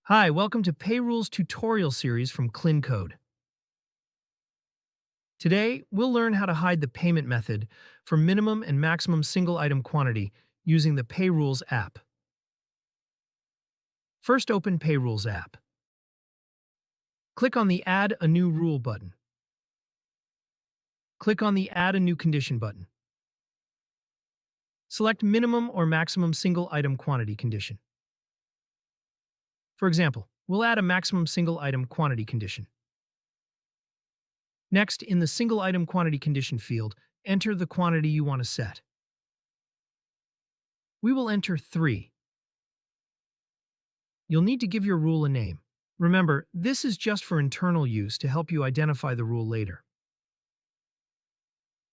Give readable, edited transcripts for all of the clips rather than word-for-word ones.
Hi, welcome to PayRules tutorial series from KlinKode. Today, we'll learn how to hide the payment method for minimum and maximum single item quantity using the PayRules app. First, open PayRules app. Click on the Add a New Rule button. Click on the Add a New Condition button. Select minimum or maximum single item quantity condition. For example, we'll add a maximum single item quantity condition. Next, in the single item quantity condition field, enter the quantity you want to set. We will enter 3. You'll need to give your rule a name. Remember, this is just for internal use to help you identify the rule later.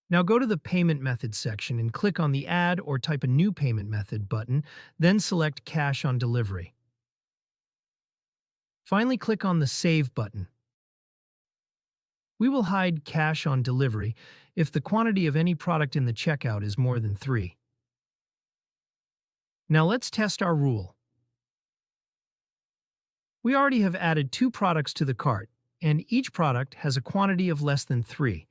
Now go to the Payment Methods section and click on the Add or Type a New Payment Method button, then select Cash on Delivery. Finally, click on the Save button. We will hide cash on delivery if the quantity of any product in the checkout is more than 3. Now let's test our rule. We already have added 2 products to the cart, and each product has a quantity of less than 3.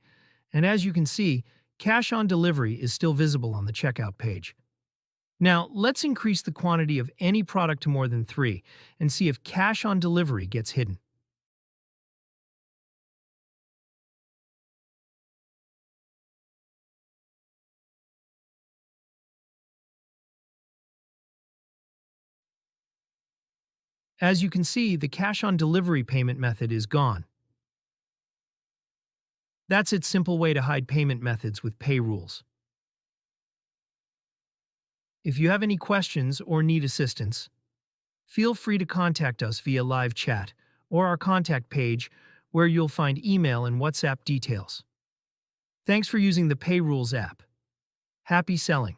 And as you can see, cash on delivery is still visible on the checkout page. Now, let's increase the quantity of any product to more than 3 and see if cash on delivery gets hidden. As you can see, the cash on delivery payment method is gone. That's its simple way to hide payment methods with PayRules. If you have any questions or need assistance, feel free to contact us via live chat or our contact page where you'll find email and WhatsApp details. Thanks for using the PayRules app. Happy selling!